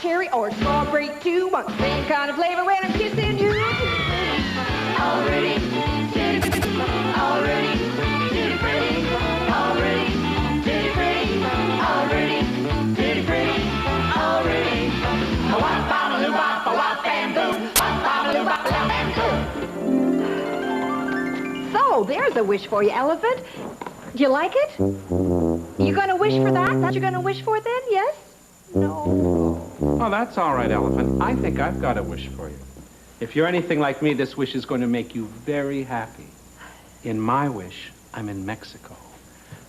cherry or strawberry too. Want the same kind of flavor when I'm kissing you. Already, already, pretty pretty, already, pretty pretty, already, pretty pretty, already. Wop bop a wop a wop and boom, wop bop a wop and boom. So there's a wish for you, Elephant. Do you like it? You gonna wish for that? That you're gonna wish for then? Yes? No. Oh, that's all right, Elephant. I think I've got a wish for you. If you're anything like me, this wish is going to make you very happy. In my wish, I'm in Mexico.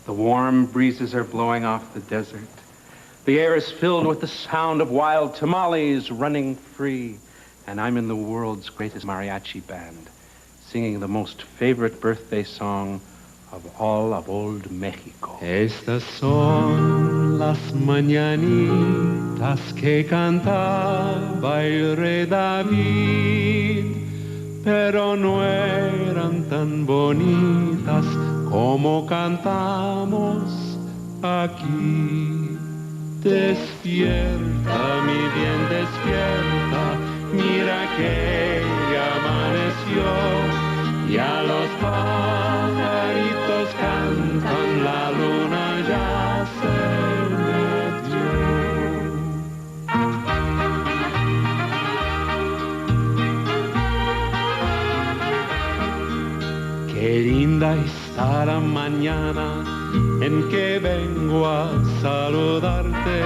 The warm breezes are blowing off the desert. The air is filled with the sound of wild tamales running free. And I'm in the world's greatest mariachi band, singing the most favorite birthday song of all of old Mexico. Estas son las mañanitas que cantaba el rey David, pero no eran tan bonitas como cantamos aquí. Despierta, mi bien, despierta, mira que ya amaneció. Ya los pajaritos cantan, la luna ya se metió. Qué linda está la mañana en que vengo a saludarte.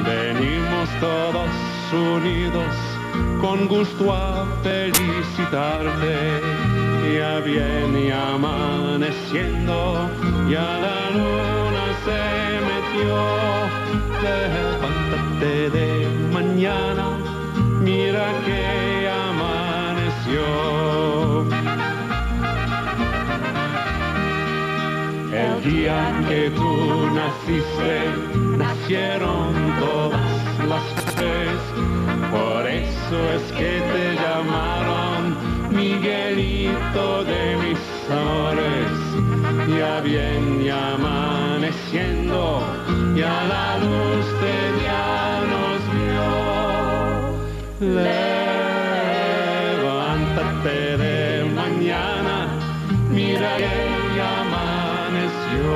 Venimos todos unidos con gusto a felicitarte. Ya viene amaneciendo, ya la luna se metió. Levántate de mañana, mira que amaneció. El día que tú naciste, nacieron todas las flores. Por eso es que te llamaron Miguelito de mis amores. Ya viene amaneciendo, ya la luz de día nos vio. Levántate de mañana, mira que ya amaneció.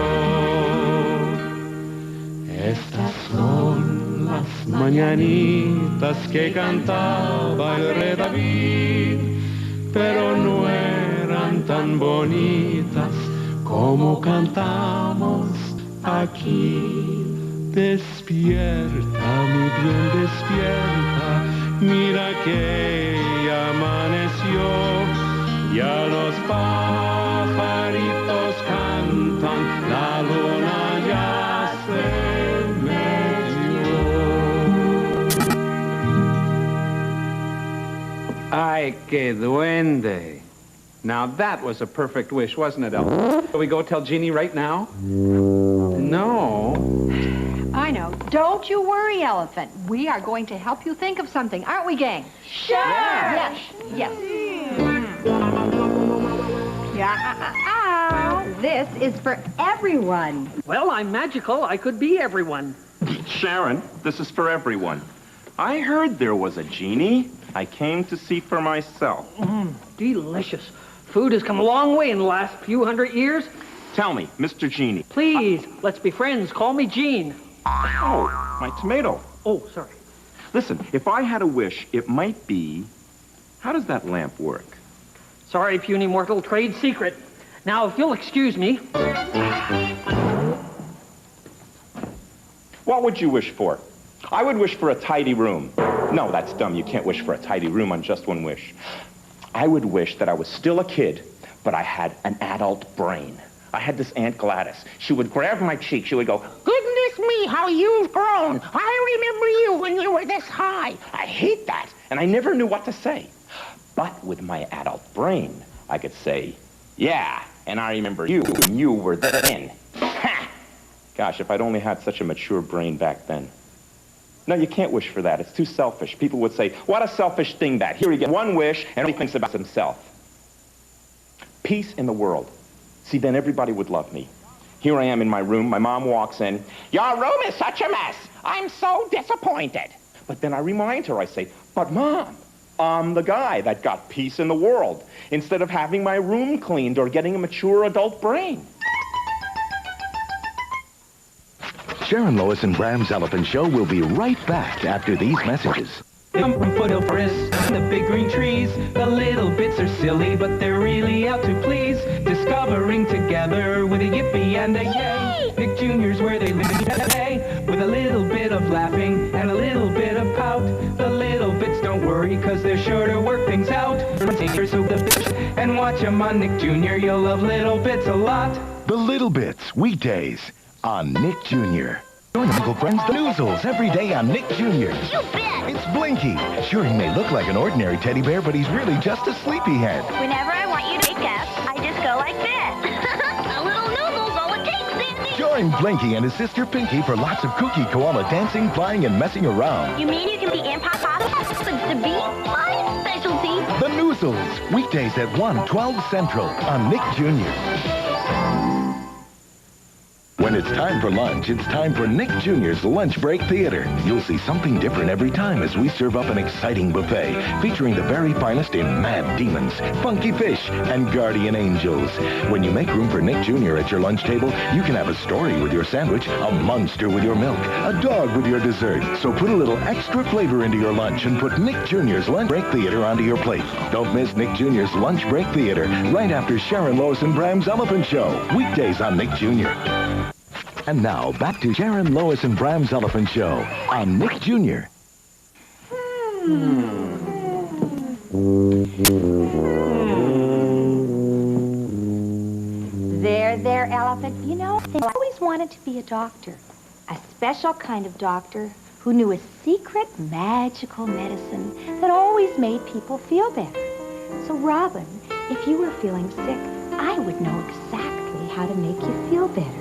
Estas son las mañanitas que cantaba el rey David, pero no eran tan bonitas como cantamos aquí. Despierta, mi bien, despierta, mira que ya amaneció. Ya los pajaritos cantan, la luna ya se metió. Ay, qué duende. Now that was a perfect wish, wasn't it, Elephant? Shall we go tell Jeannie right now? No. I know. Don't you worry, Elephant. We are going to help you think of something, aren't we, gang? Sure! Yes, yes. Yeah. This is for everyone. Well, I'm magical. I could be everyone. Sharon, this is for everyone. I heard there was a genie. I came to see for myself. Delicious. Food has come a long way in the last few hundred years. Tell me, Mr. Genie. Please, let's be friends. Call me Gene. Oh, my tomato. Oh, sorry. Listen, if I had a wish, it might be, how does that lamp work? Sorry, puny mortal. Trade secret. Now, if you'll excuse me. What would you wish for? I would wish for a tidy room. No, that's dumb. You can't wish for a tidy room on just one wish. I would wish that I was still a kid, but I had an adult brain. I had this Aunt Gladys. She would grab my cheek. She would go, "Goodness me, how you've grown. I remember you when you were this high." I hate that, and I never knew what to say. But with my adult brain, I could say, "Yeah, and I remember you when you were then." Ha! Gosh, if I'd only had such a mature brain back then. No, you can't wish for that. It's too selfish. People would say, "What a selfish thing that." Here he gets one wish, and he thinks about himself. Peace in the world. See, then everybody would love me. Here I am in my room. My mom walks in. "Your room is such a mess. I'm so disappointed." But then I remind her, I say, but Mom, I'm the guy that got peace in the world instead of having my room cleaned or getting a mature adult brain. Sharon Lois and Bram's Elephant Show will be right back after these messages. They come from foothill forests, the big green trees. The little bits are silly, but they're really out to please. Discovering together with a yippee and a yay. Nick Jr.'s where they live today. With a little bit of laughing and a little bit of pout. The little bits don't worry, cause they're sure to work things out. And watch them on Nick Jr. You'll love little bits a lot. The Little Bits, weekdays on Nick Jr. Join Uncle Friends the Noozles every day on Nick Jr. You bet! It's Blinky. Sure, he may look like an ordinary teddy bear, but he's really just a sleepyhead. Whenever I want you to wake up, I just go like this. A little noodle's all it takes, Sandy. Join Blinky and his sister Pinky for lots of kooky koala dancing, flying, and messing around. You mean you can be impossible, but to be my specialty? The Noozles, weekdays at 1:12 Central on Nick Jr. When it's time for lunch, it's time for Nick Jr.'s Lunch Break Theater. You'll see something different every time as we serve up an exciting buffet featuring the very finest in mad demons, funky fish, and guardian angels. When you make room for Nick Jr. at your lunch table, you can have a story with your sandwich, a monster with your milk, a dog with your dessert. So put a little extra flavor into your lunch and put Nick Jr.'s Lunch Break Theater onto your plate. Don't miss Nick Jr.'s Lunch Break Theater right after Sharon Lois and Bram's Elephant Show, weekdays on Nick Jr. And now, back to Sharon Lois and Bram's Elephant Show on Nick Jr. There, Elephant. You know, I always wanted to be a doctor. A special kind of doctor who knew a secret magical medicine that always made people feel better. So, Robin, if you were feeling sick, I would know exactly how to make you feel better.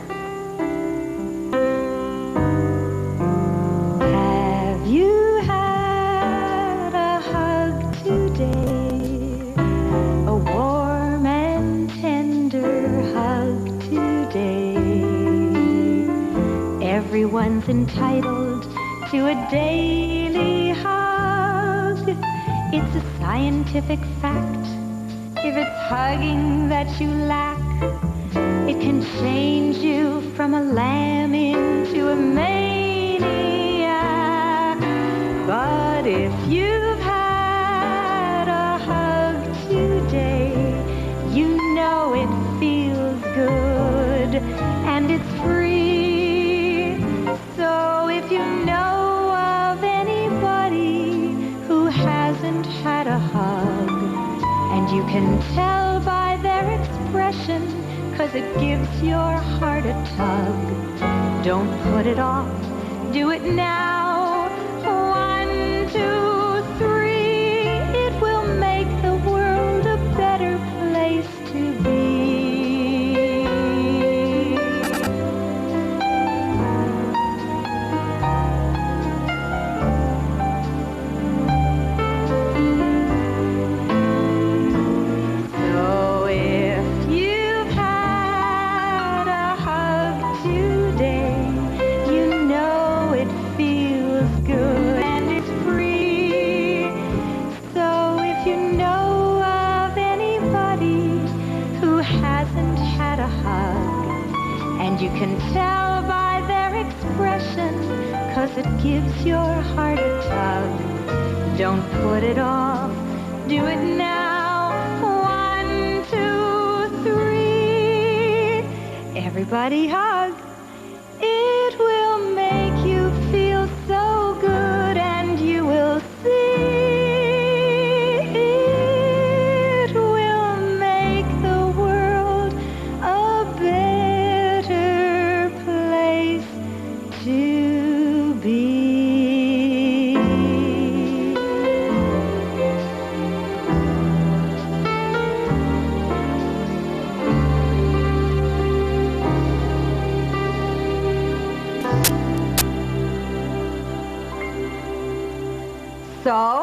Have you had a hug today? A warm and tender hug today. Everyone's entitled to a daily hug. It's a scientific fact. If it's hugging that you lack, it can change you from a lamb into a maniac. But if you've had a hug today, you know it feels good and it's free. So if you know of anybody who hasn't had a hug, and you can tell by their expression, 'cause it gives your heart a tug. Don't put it off, do it now. 1, 2, 3, it will make the world a better place to be. So if you've had a hug today, you know it feels good and it's free. So if you know of anybody who hasn't had a hug, and you can tell by their expression, 'cause it gives your heart a tug, don't put it off, do it now. 1, 2, 3, everybody hug. It will make you feel so good, and you will see it will make the world a better place to be. So,